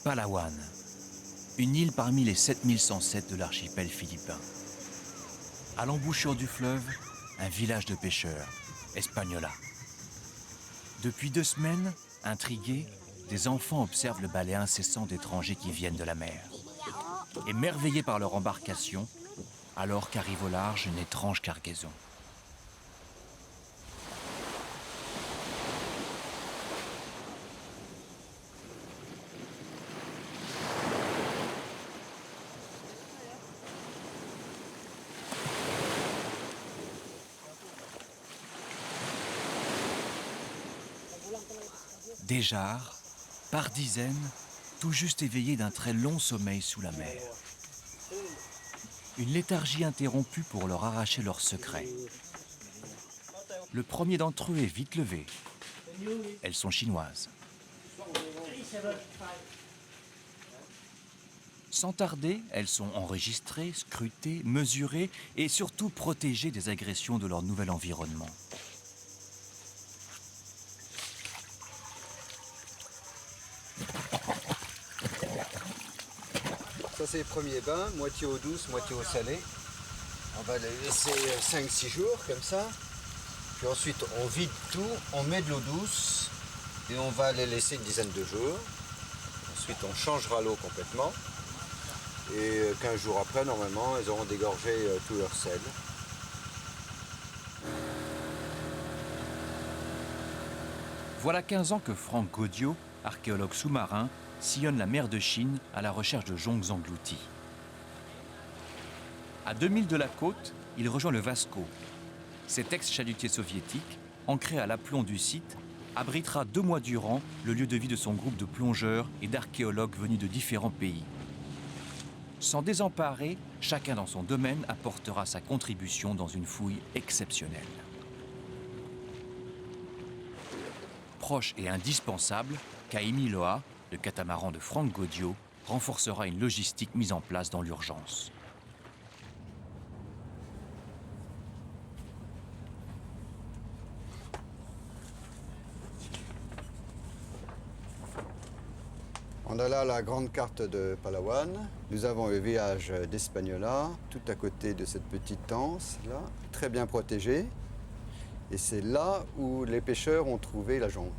Palawan, une île parmi les 7107 de l'archipel philippin. À l'embouchure du fleuve, un village de pêcheurs, Espagnola. Depuis 2 semaines, intrigués, des enfants observent le balai incessant d'étrangers qui viennent de la mer. Émerveillés par leur embarcation, alors qu'arrive au large une étrange cargaison. Des jarres, par dizaines, tout juste éveillés d'un très long sommeil sous la mer. Une léthargie interrompue pour leur arracher leurs secrets. Le premier d'entre eux est vite levé. Elles sont chinoises. Sans tarder, elles sont enregistrées, scrutées, mesurées et surtout protégées des agressions de leur nouvel environnement. Ça c'est les premiers bains, moitié eau douce, moitié eau salée. On va les laisser 5-6 jours comme ça. Puis ensuite on vide tout, on met de l'eau douce et on va les laisser une dizaine de jours. Ensuite on changera l'eau complètement. Et 15 jours après, normalement, elles auront dégorgé tout leur sel. Voilà 15 ans que Franck Gaudio, archéologue sous-marin, sillonne la mer de Chine à la recherche de jonques engloutis. À 2000 de la côte, il rejoint le Vasco. Cet ex-chalutier soviétique, ancré à l'aplomb du site, abritera 2 mois durant le lieu de vie de son groupe de plongeurs et d'archéologues venus de différents pays. Sans désemparer, chacun dans son domaine apportera sa contribution dans une fouille exceptionnelle. Proche et indispensable, Kaimi Loa, le catamaran de Franck Gaudio, renforcera une logistique mise en place dans l'urgence. On a là la grande carte de Palawan. Nous avons le village d'Espagnola, tout à côté de cette petite anse, là, très bien protégée. Et c'est là où les pêcheurs ont trouvé la jonque.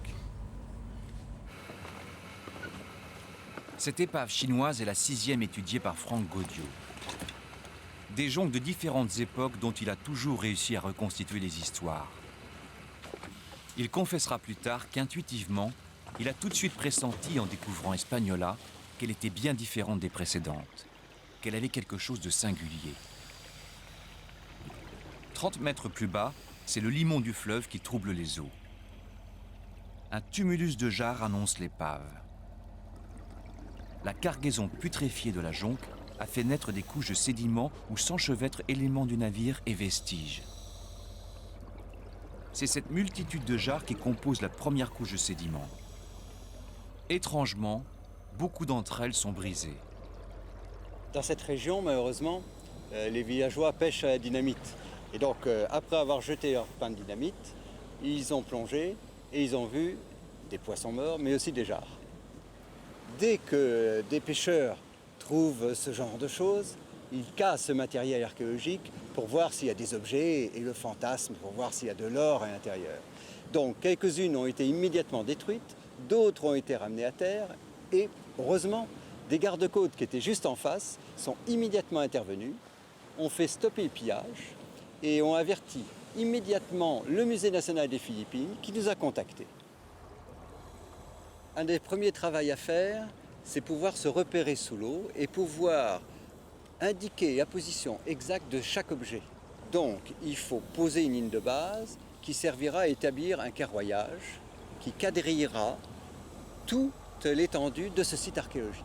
Cette épave chinoise est la 6e étudiée par Franck Gaudio. Des jonques de différentes époques dont il a toujours réussi à reconstituer les histoires. Il confessera plus tard qu'intuitivement, il a tout de suite pressenti en découvrant Espagnola qu'elle était bien différente des précédentes, qu'elle avait quelque chose de singulier. 30 mètres plus bas, c'est le limon du fleuve qui trouble les eaux. Un tumulus de jarres annonce l'épave. La cargaison putréfiée de la jonque a fait naître des couches de sédiments où s'enchevêtrent éléments du navire et vestiges. C'est cette multitude de jarres qui compose la première couche de sédiments. Étrangement, beaucoup d'entre elles sont brisées. Dans cette région, malheureusement, les villageois pêchent à la dynamite. Et donc, après avoir jeté leur pain de dynamite, ils ont plongé et ils ont vu des poissons morts, mais aussi des jarres. Dès que des pêcheurs trouvent ce genre de choses, ils cassent ce matériel archéologique pour voir s'il y a des objets et le fantasme, pour voir s'il y a de l'or à l'intérieur. Donc, quelques-unes ont été immédiatement détruites, d'autres ont été ramenées à terre et, heureusement, des gardes-côtes qui étaient juste en face sont immédiatement intervenus, ont fait stopper le pillage et ont averti immédiatement le Musée national des Philippines qui nous a contactés. Un des premiers travaux à faire, c'est pouvoir se repérer sous l'eau et pouvoir indiquer la position exacte de chaque objet. Donc, il faut poser une ligne de base qui servira à établir un carroyage qui quadrillera toute l'étendue de ce site archéologique.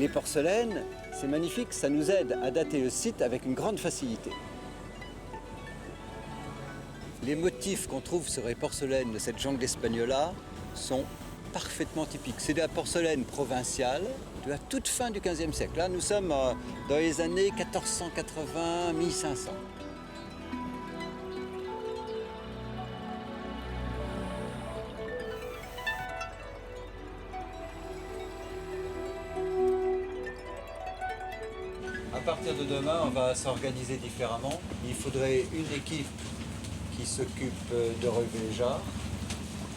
les porcelaines, c'est magnifique, ça nous aide à dater le site avec une grande facilité. Les motifs qu'on trouve sur les porcelaines de cette jungle espagnola sont parfaitement typiques. C'est de la porcelaine provinciale de la toute fin du XVe siècle. Là, nous sommes dans les années 1480-1500. À partir de demain, on va s'organiser différemment. Il faudrait une équipe qui s'occupe de relever les jarres,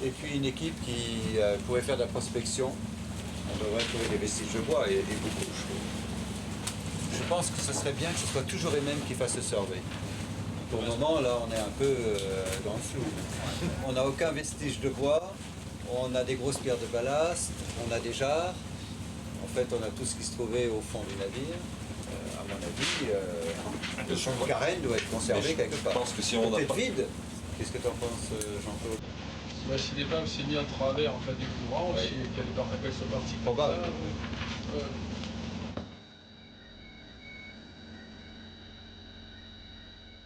et puis une équipe qui pourrait faire de la prospection. On devrait trouver des vestiges de bois et beaucoup de choses. Je pense que ce serait bien que ce soit toujours les mêmes qui fassent le survey. Pour le moment, là, on est un peu dans le flou. On n'a aucun vestige de bois, on a des grosses pierres de ballast, on a des jarres. En fait, on a tout ce qui se trouvait au fond du navire. À mon avis, le champ de carène doit être conservé quelque part. Je pense que si on n'a pas... vide. Qu'est-ce que tu en penses, Jean-Claude? Bah, si l'épave s'est mis en travers en fait du courant, Oui. si qu'il y a des porte-appels sont partis comme Probable. ça,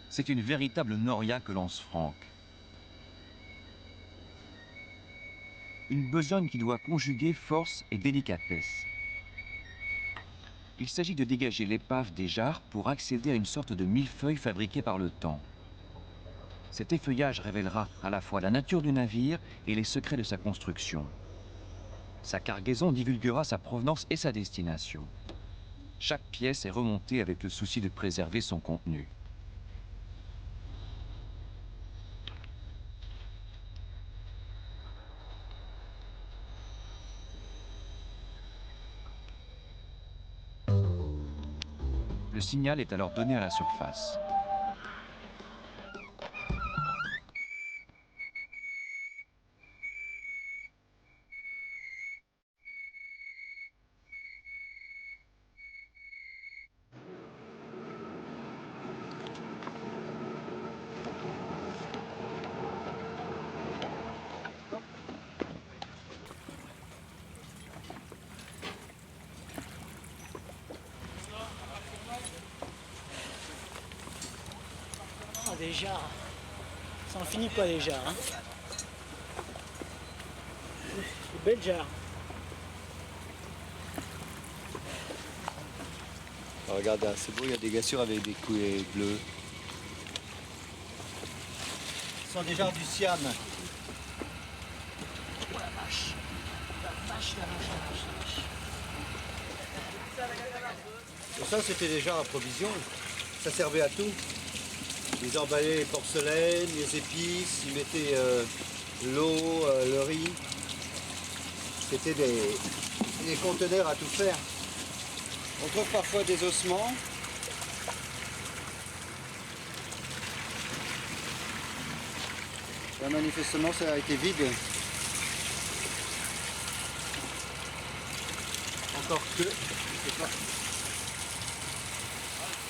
C'est une véritable noria que lance Franck. Une besogne qui doit conjuguer force et délicatesse. Il s'agit de dégager l'épave des jarres pour accéder à une sorte de millefeuille fabriqué par le temps. Cet effeuillage révélera à la fois la nature du navire et les secrets de sa construction. Sa cargaison divulguera sa provenance et sa destination. Chaque pièce est remontée avec le souci de préserver son contenu. Le signal est alors donné à la surface. Ah, des jarres. Ça en finit pas les jarres. Hein. Des belles jarres. Alors, regarde, c'est beau, il y a des gassures avec des coulées bleues. Ce sont des jarres du Siam. Oh la vache. La vache, la vache, la vache, la vache. Et ça, c'était des jarres à provision. Ça servait à tout. Ils emballaient les porcelaines, les épices, ils mettaient l'eau, le riz. C'était des conteneurs à tout faire. On trouve parfois des ossements. Là, manifestement, ça a été vide. Encore que, je sais pas.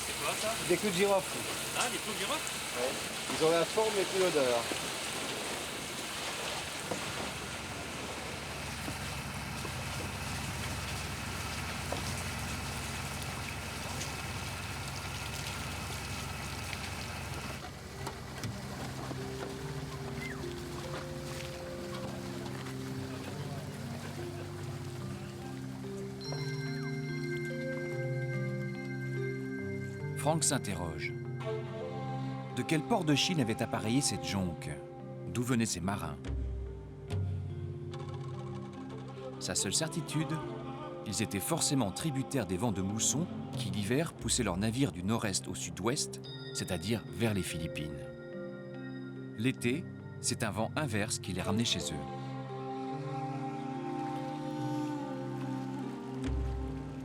c'est quoi ça? Des clous de girofle. Ah, des clous de girofle? Ouais. Ils ont la forme et puis l'odeur. Franck s'interroge. De quel port de Chine avait appareillé cette jonque? D'où venaient ces marins? Sa seule certitude, ils étaient forcément tributaires des vents de mousson qui, l'hiver, poussaient leurs navires du nord-est au sud-ouest, c'est-à-dire vers les Philippines. L'été, c'est un vent inverse qui les ramenait chez eux.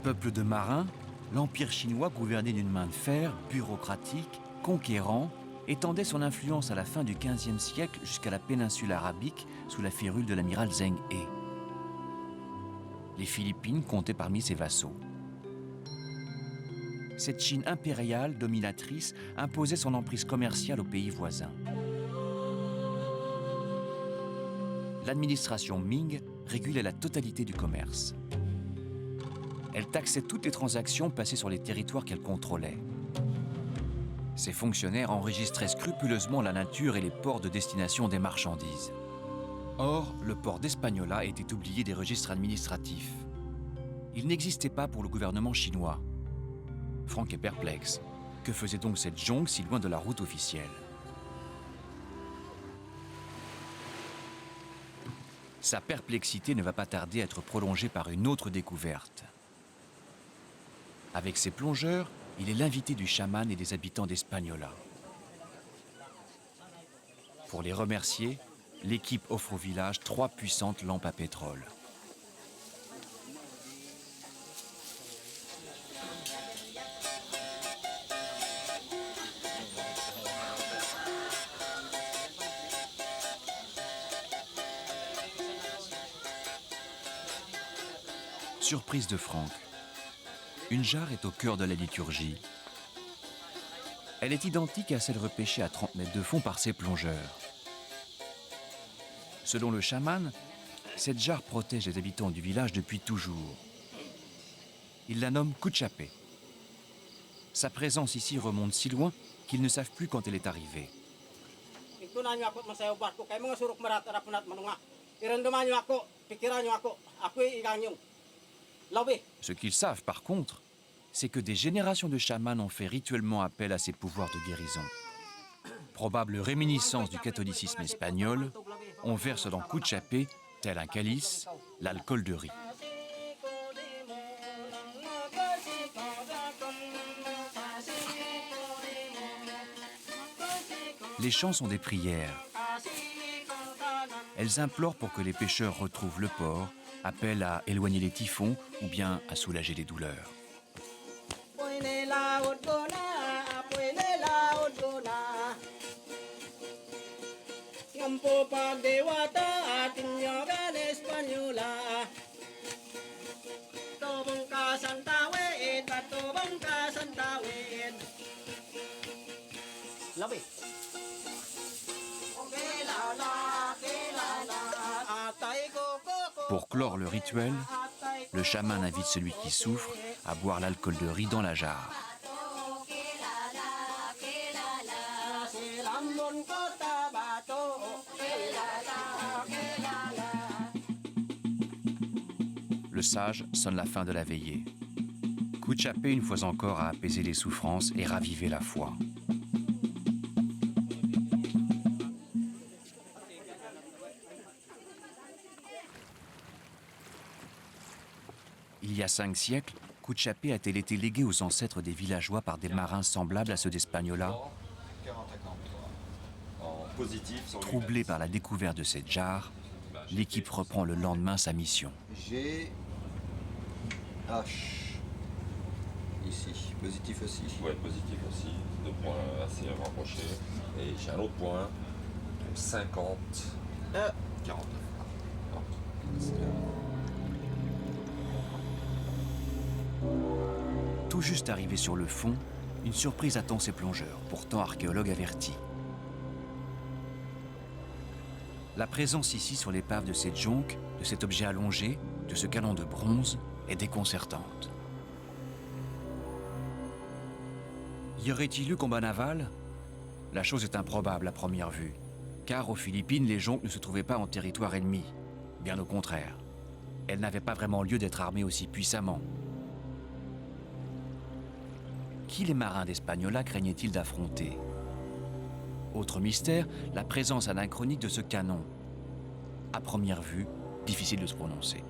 Peuple de marins, l'Empire chinois, gouverné d'une main de fer, bureaucratique, conquérant, étendait son influence à la fin du XVe siècle jusqu'à la péninsule arabique sous la férule de l'amiral Zheng He. Les Philippines comptaient parmi ses vassaux. Cette Chine impériale, dominatrice, imposait son emprise commerciale aux pays voisins. L'administration Ming régulait la totalité du commerce. elle taxait toutes les transactions passées sur les territoires qu'elle contrôlait. Ces fonctionnaires enregistraient scrupuleusement la nature et les ports de destination des marchandises. Or, le port d'Espagnola était oublié des registres administratifs. Il n'existait pas pour le gouvernement chinois. Franck est perplexe. Que faisait donc cette jonque si loin de la route officielle? Sa perplexité ne va pas tarder à être prolongée par une autre découverte. Avec ses plongeurs, il est l'invité du chaman et des habitants d'Espagnola. Pour les remercier, l'équipe offre au village 3 puissantes lampes à pétrole. Surprise de Franck. Une jarre est au cœur de la liturgie. Elle est identique à celle repêchée à 30 mètres de fond par ses plongeurs. Selon le chaman, cette jarre protège les habitants du village depuis toujours. Il la nomme Cuchapé. Sa présence ici remonte si loin qu'ils ne savent plus quand elle est arrivée. Ce qu'ils savent par contre, c'est que des générations de chamans ont fait rituellement appel à ses pouvoirs de guérison. Probable réminiscence du catholicisme espagnol, on verse dans Cuchapé, tel un calice, l'alcool de riz. Les chants sont des prières. Elles implorent pour que les pêcheurs retrouvent le port, appellent à éloigner les typhons ou bien à soulager les douleurs. Pour clore le rituel, le chaman invite celui qui souffre à boire l'alcool de riz dans la jarre. Le sage sonne la fin de la veillée. Cuchapé, une fois encore, a apaisé les souffrances et ravivé la foi. Il y a 5 siècles, Cuchapé a-t-elle été légué aux ancêtres des villageois par des marins semblables à ceux d'Espagnola? Troublé par la découverte de cette jarre, l'équipe reprend le lendemain sa mission. G, H, ici, positif aussi. Oui, positif aussi, 2 points assez rapprochés. Et j'ai un autre point, 50, 49. Tout juste arrivé sur le fond, une surprise attend ses plongeurs, pourtant archéologues avertis. La présence ici sur l'épave de cette jonque, de cet objet allongé, de ce canon de bronze, est déconcertante. Y aurait-il eu combat naval? La chose est improbable à première vue, car aux Philippines, les jonques ne se trouvaient pas en territoire ennemi. Bien au contraire. Elles n'avaient pas vraiment lieu d'être armées aussi puissamment. Qui les marins d'Espagnola craignaient-ils d'affronter? Autre mystère, la présence anachronique de ce canon. À première vue, difficile de se prononcer.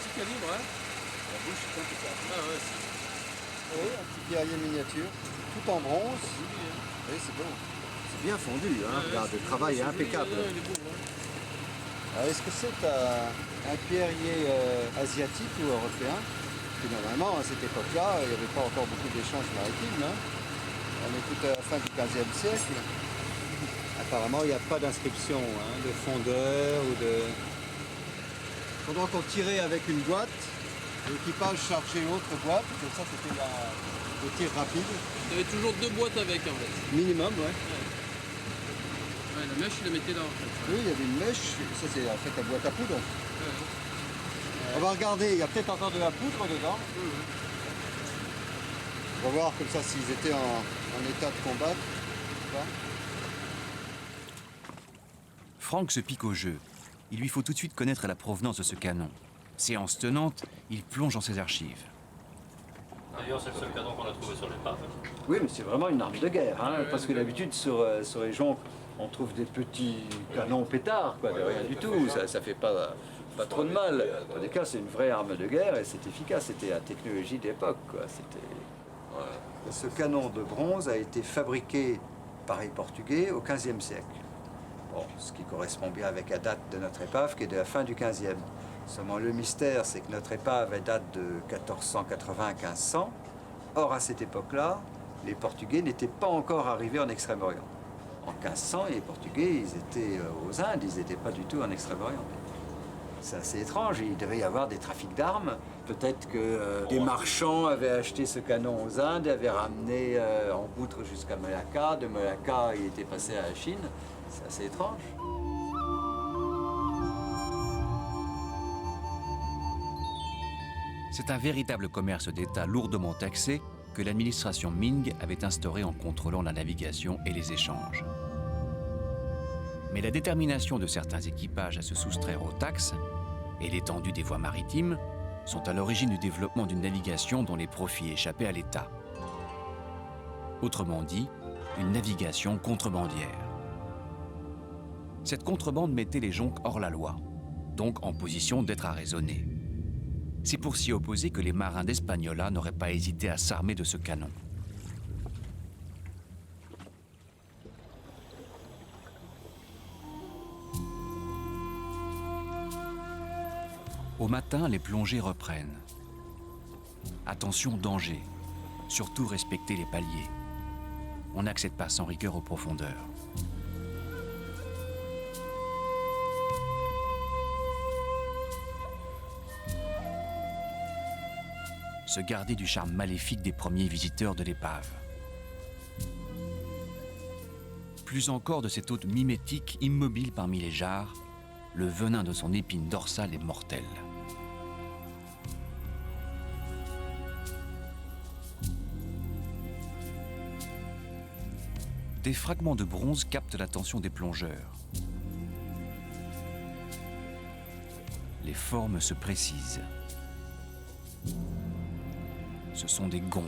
Petit calibre, hein? La bouche est impeccable. Ah ouais, Oui, un petit pierrier miniature, tout en bronze. Oui, c'est bon. C'est bien fondu, hein. Regarde, le travail est impeccable. il est beau, hein. Alors, est-ce que c'est un pierrier asiatique ou européen? Parce que normalement, à cette époque-là, il n'y avait pas encore beaucoup d'échanges maritimes. Hein. On est tout à la fin du XVe siècle. Apparemment, il n'y a pas d'inscription, hein, de fondeur ou de... pendant qu'on tirait avec une boîte, l'équipage chargeait l'autre boîte, comme ça c'était le tir rapide. Il y avait toujours 2 boîtes avec en fait. Minimum, ouais. Ouais, la mèche, il la mettait là en fait. Oui, il y avait une mèche, ça c'est en fait la boîte à poudre. On va regarder, il y a peut-être encore de la poudre dedans. On va voir comme ça s'ils étaient en état de combat. Franck se pique au jeu. Il lui faut tout de suite connaître la provenance de ce canon. Séance tenante, il plonge dans ses archives. D'ailleurs, c'est le seul canon qu'on a trouvé sur l'épave. Oui, mais c'est vraiment une arme de guerre, hein, parce que d'habitude, sur les jonques, on trouve des petits canons pétards, quoi, de rien du tout. Ça fait pas trop de mal. En tous les cas, c'est une vraie arme de guerre et c'est efficace. C'était la technologie d'époque, quoi. Ce canon de bronze a été fabriqué par les Portugais au XVe siècle. Bon, ce qui correspond bien avec la date de notre épave, qui est de la fin du XVe. Seulement le mystère, c'est que notre épave elle date de 1480 à 1500. Or, à cette époque-là, les Portugais n'étaient pas encore arrivés en Extrême-Orient. En 1500, les Portugais, ils étaient aux Indes, ils n'étaient pas du tout en Extrême-Orient. C'est assez étrange, il devait y avoir des trafics d'armes. Peut-être que des marchands avaient acheté ce canon aux Indes, avaient ramené en poutre jusqu'à Malacca. De Malacca, il était passé à la Chine. C'est assez étrange. C'est un véritable commerce d'État lourdement taxé que l'administration Ming avait instauré en contrôlant la navigation et les échanges. Mais la détermination de certains équipages à se soustraire aux taxes et l'étendue des voies maritimes sont à l'origine du développement d'une navigation dont les profits échappaient à l'État. Autrement dit, une navigation contrebandière. Cette contrebande mettait les jonques hors la loi, donc en position d'être arraisonnés. C'est pour s'y opposer que les marins d'Espagnola n'auraient pas hésité à s'armer de ce canon. Au matin, les plongées reprennent. Attention, danger. Surtout respecter les paliers. On n'accède pas sans rigueur aux profondeurs. Se garder du charme maléfique des premiers visiteurs de l'épave. Plus encore de cet hôte mimétique immobile parmi les jarres, le venin de son épine dorsale est mortel. Des fragments de bronze captent l'attention des plongeurs. Les formes se précisent. Ce sont des gongs.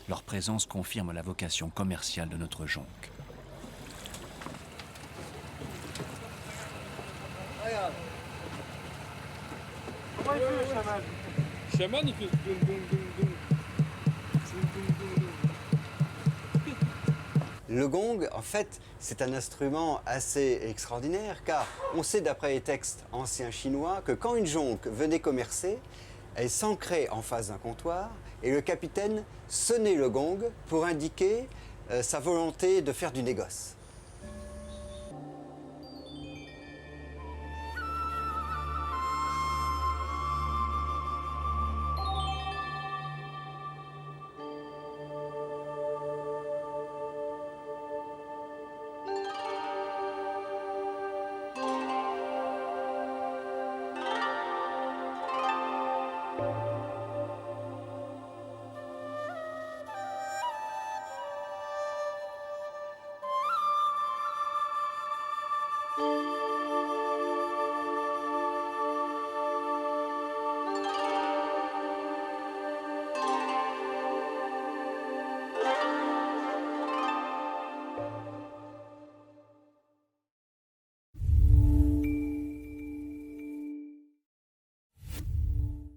Leur présence confirme la vocation commerciale de notre jonque. Comment il fait le chaman? Le chaman, il fait doum doum doum doum. Doum doum doum doum. Le gong, en fait, c'est un instrument assez extraordinaire car on sait d'après les textes anciens chinois que quand une jonque venait commercer, elle s'ancrait en face d'un comptoir et le capitaine sonnait le gong pour indiquer sa volonté de faire du négoce.